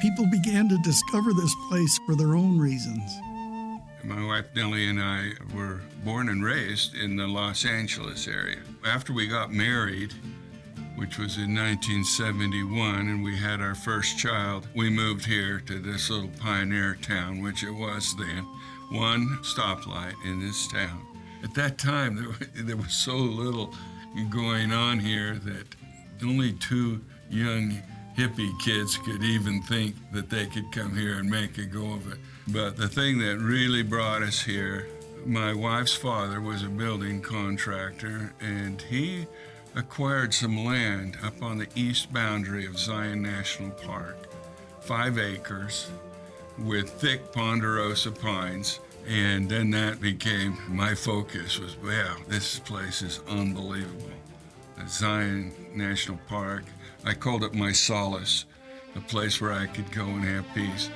People began to discover this place for their own reasons. My wife Nellie and I were born and raised in the Los Angeles area. After we got married, which was in 1971, and we had our first child, we moved here to this little pioneer town, which it was then, one stoplight in this town. At that time, there was so little going on here that only two young hippie kids could even think that they could come here and make a go of it. But the thing that really brought us here, my wife's father was a building contractor, and he acquired some land up on the east boundary of Zion National Park, 5 acres with thick ponderosa pines. And then that became my focus was, wow, this place is unbelievable. The Zion National Park, I called it my solace, a place where I could go and have peace.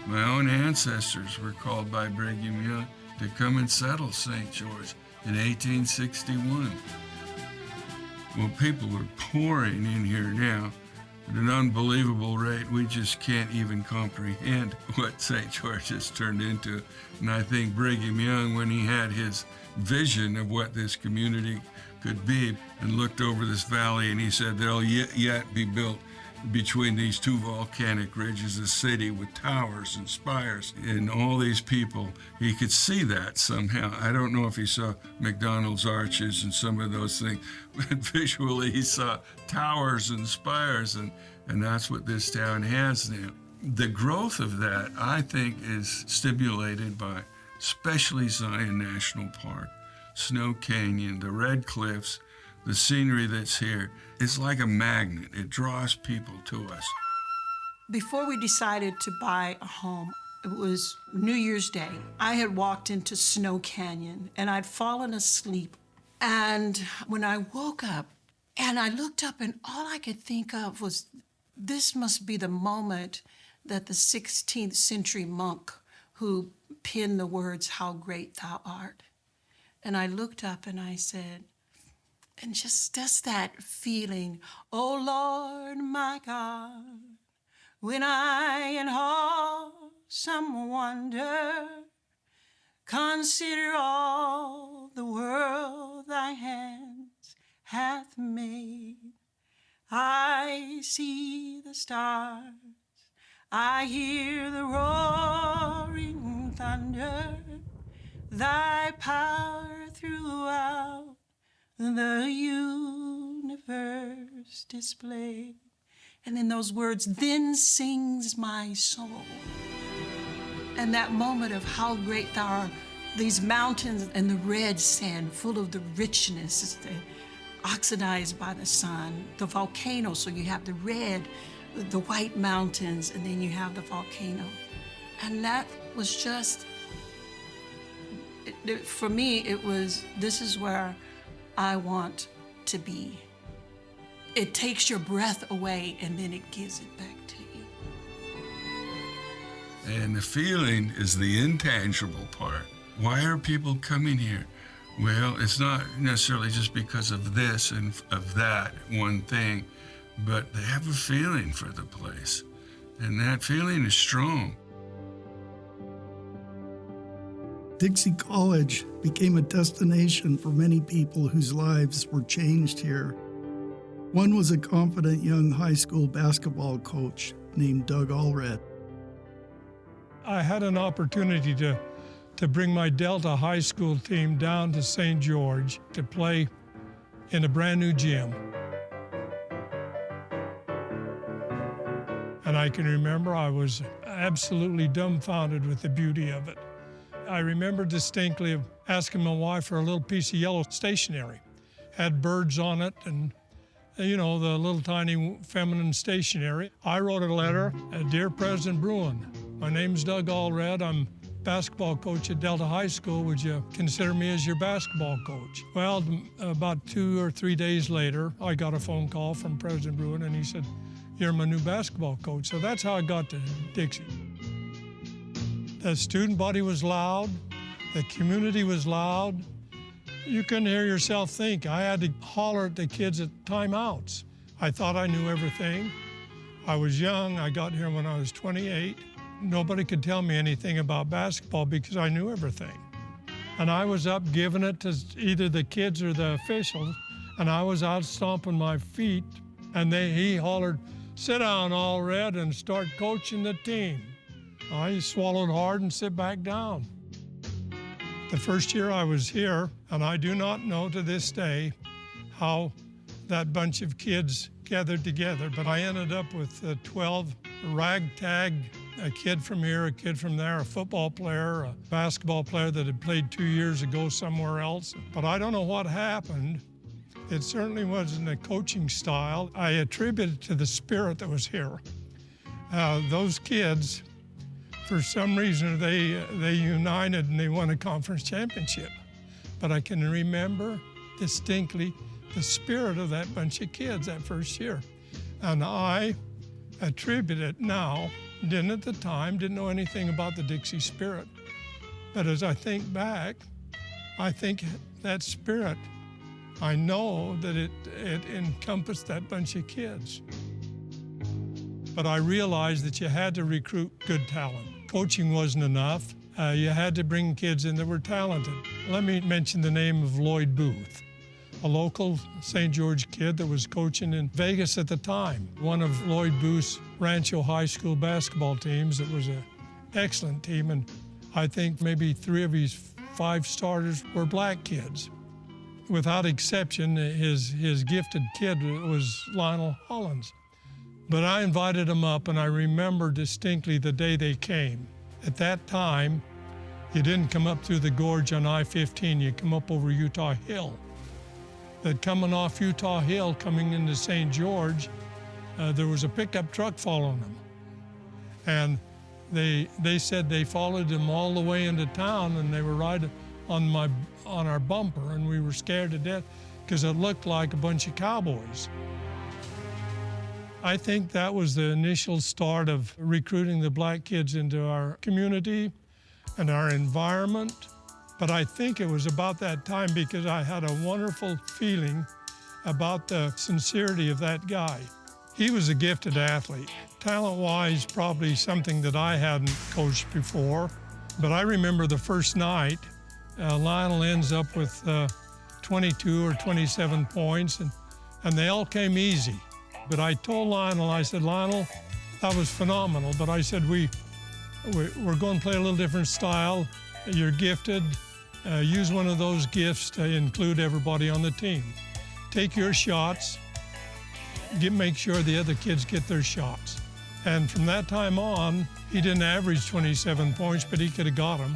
My own ancestors were called by Brigham Young to come and settle St. George in 1861. Well, people are pouring in here now at an unbelievable rate. We just can't even comprehend what St. George has turned into. And I think Brigham Young, when he had his vision of what this community could be and looked over this valley, and he said there'll yet be built between these two volcanic ridges a city with towers and spires and all these people. He could see that somehow. I don't know if he saw McDonald's arches and some of those things, but visually he saw towers and spires, and that's what this town has now. The growth of that, I think, is stimulated by especially Zion National Park, Snow Canyon, the Red Cliffs, the scenery that's here. It's like a magnet. It draws people to us. Before we decided to buy a home, it was New Year's Day. I had walked into Snow Canyon and I'd fallen asleep. And when I woke up and I looked up, and all I could think of was, this must be the moment that the 16th century monk who penned the words, "How great thou art." And I looked up and I said, and just that feeling, "Oh Lord, my God, when I in awesome wonder consider all the world thy hands hath made, I see the stars, I hear the roaring thunder, thy power throughout the universe displayed." And in those words, "Then sings my soul." And that moment of how great thou art, these mountains and the red sand full of the richness, oxidized by the sun, the volcano, so you have the red, the white mountains, and then you have the volcano. And that was just, for me, it was, this is where I want to be. It takes your breath away and then it gives it back to you. And the feeling is the intangible part. Why are people coming here? Well, it's not necessarily just because of this and of that one thing, but they have a feeling for the place. And that feeling is strong. Dixie College became a destination for many people whose lives were changed here. One was a confident young high school basketball coach named Doug Allred. I had an opportunity to bring my Delta High School team down to St. George to play in a brand new gym. And I can remember I was absolutely dumbfounded with the beauty of it. I remember distinctly of asking my wife for a little piece of yellow stationery. Had birds on it and, you know, the little tiny feminine stationery. I wrote a letter, "Dear President Bruin, my name's Doug Allred. I'm basketball coach at Delta High School. Would you consider me as your basketball coach?" Well, about 2 or 3 days later, I got a phone call from President Bruin, and he said, "You're my new basketball coach." So that's how I got to Dixie. The student body was loud. The community was loud. You couldn't hear yourself think. I had to holler at the kids at timeouts. I thought I knew everything. I was young. I got here when I was 28. Nobody could tell me anything about basketball because I knew everything. And I was up giving it to either the kids or the officials, and I was out stomping my feet, and he hollered, "Sit down, all red, and start coaching the team." I swallowed hard and sit back down. The first year I was here, and I do not know to this day how that bunch of kids gathered together, but I ended up with 12 ragtag, a kid from here, a kid from there, a football player, a basketball player that had played 2 years ago somewhere else. But I don't know what happened. It certainly wasn't a coaching style. I attribute it to the spirit that was here. Those kids, for some reason, they united and they won a conference championship. But I can remember distinctly the spirit of that bunch of kids that first year. And I attribute it now, didn't at the time, didn't know anything about the Dixie spirit. But as I think back, I think that spirit, I know that it encompassed that bunch of kids. But I realized that you had to recruit good talent. Coaching wasn't enough. You had to bring kids in that were talented. Let me mention the name of Lloyd Booth, a local St. George kid that was coaching in Vegas at the time. One of Lloyd Booth's Rancho High School basketball teams. It was an excellent team, and I think maybe 3 of his 5 starters were black kids. Without exception, his gifted kid was Lionel Hollins. But I invited him up, and I remember distinctly the day they came. At that time, you didn't come up through the gorge on I-15, you come up over Utah Hill. That coming off Utah Hill, coming into St. George, there was a pickup truck following them. And they said they followed them all the way into town, and they were right on our bumper, and we were scared to death because it looked like a bunch of cowboys. I think that was the initial start of recruiting the black kids into our community and our environment. But I think it was about that time because I had a wonderful feeling about the sincerity of that guy. He was a gifted athlete. Talent-wise, probably something that I hadn't coached before. But I remember the first night, Lionel ends up with 22 or 27 points, and they all came easy. But I told Lionel, I said, "Lionel, that was phenomenal." But I said, we're going to play a little different style. You're gifted. Use one of those gifts to include everybody on the team. Take your shots. Make sure the other kids get their shots. And from that time on, he didn't average 27 points, but he could have got them.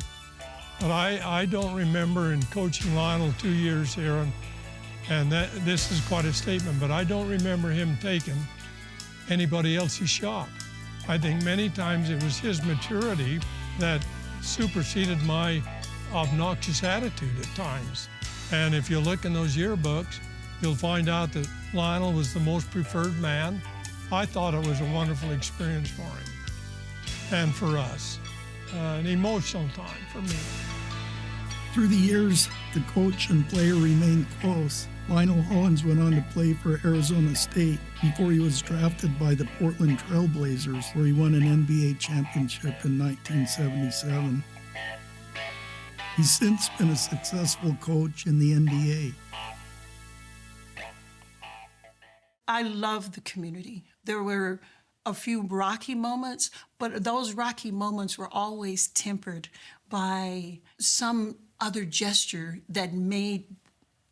But I don't remember in coaching Lionel 2 years here, and this is quite a statement, but I don't remember him taking anybody else's shot. I think many times it was his maturity that superseded my obnoxious attitude at times. And if you look in those yearbooks, you'll find out that Lionel was the most preferred man. I thought it was a wonderful experience for him and for us. An emotional time for me. Through the years, the coach and player remained close. Lionel Hollins went on to play for Arizona State before he was drafted by the Portland Trail Blazers, where he won an NBA championship in 1977. He's since been a successful coach in the NBA. I love the community. There were a few rocky moments, but those rocky moments were always tempered by some other gesture that made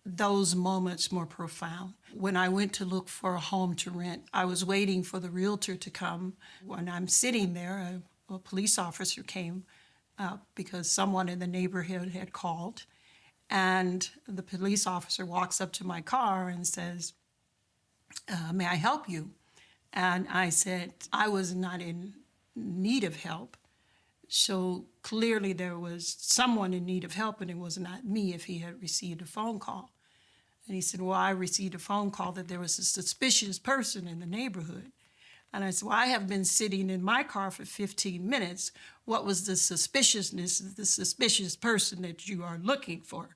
those moments more profound. When I went to look for a home to rent, I was waiting for the realtor to come. When I'm sitting there, a police officer came because someone in the neighborhood had called. And the police officer walks up to my car and says, "May I help you?" And I said, I was not in need of help. So clearly there was someone in need of help, and it was not me if he had received a phone call. And he said, "Well, I received a phone call that there was a suspicious person in the neighborhood." And I said, "Well, I have been sitting in my car for 15 minutes. What was the suspiciousness of the suspicious person that you are looking for?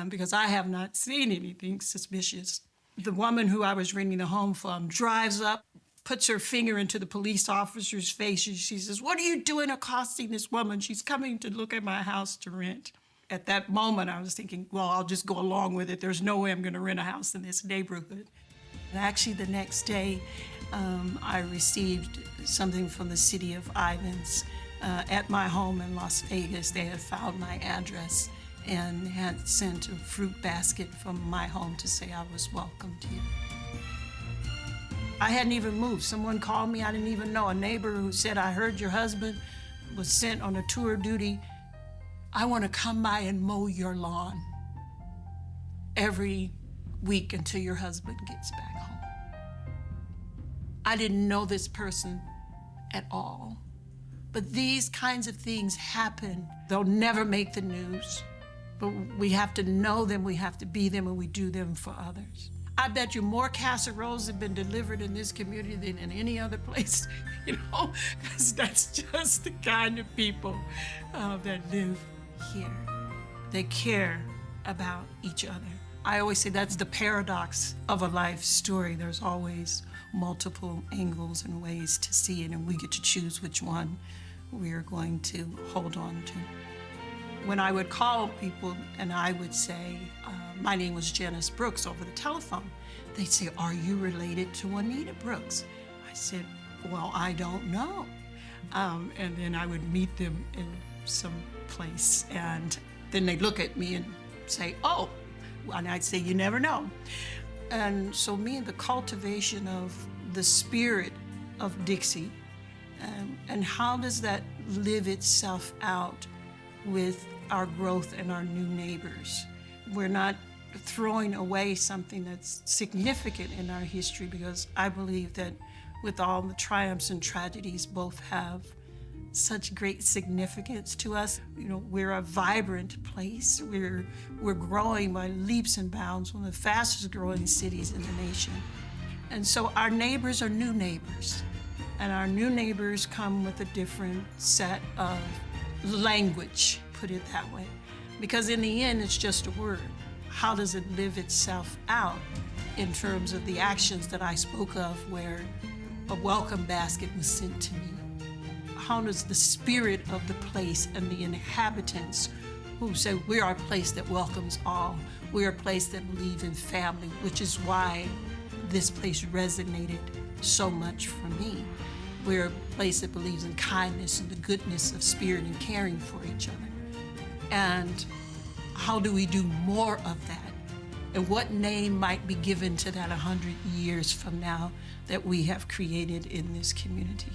Because I have not seen anything suspicious." The woman who I was renting the home from drives up puts her finger into the police officer's face and she says, "What are you doing accosting this woman? She's coming to look at my house to rent." At that moment, I was thinking, well, I'll just go along with it. There's no way I'm going to rent a house in this neighborhood. And actually, the next day, I received something from the city of Ivins. At my home in Las Vegas, they had found my address and had sent a fruit basket from my home to say I was welcomed here. I hadn't even moved. Someone called me, I didn't even know. A neighbor who said, "I heard your husband was sent on a tour duty. I want to come by and mow your lawn every week until your husband gets back home." I didn't know this person at all. But these kinds of things happen. They'll never make the news, but we have to know them, we have to be them, and we do them for others. I bet you more casseroles have been delivered in this community than in any other place, because that's just the kind of people that live here. They care about each other. I always say that's the paradox of a life story. There's always multiple angles and ways to see it, and we get to choose which one we're going to hold on to. When I would call people and I would say, my name was Janice Brooks over the telephone, they'd say, "Are you related to Juanita Brooks?" I said, "Well, I don't know." And then I would meet them in some place, and then they'd look at me and say, "Oh," and I'd say, "You never know." And so the cultivation of the spirit of Dixie, and how does that live itself out with our growth and our new neighbors? We're not throwing away something that's significant in our history, because I believe that with all the triumphs and tragedies, both have such great significance to us. We're a vibrant place. We're growing by leaps and bounds, one of the fastest growing cities in the nation. And so our neighbors are new neighbors. And our new neighbors come with a different set of language, put it that way. Because in the end, it's just a word. How does it live itself out in terms of the actions that I spoke of, where a welcome basket was sent to me? How does the spirit of the place and the inhabitants who say, "We are a place that welcomes all. We are a place that believes in family," which is why this place resonated so much for me. We're a place that believes in kindness and the goodness of spirit and caring for each other. And how do we do more of that? And what name might be given to that 100 years from now that we have created in this community?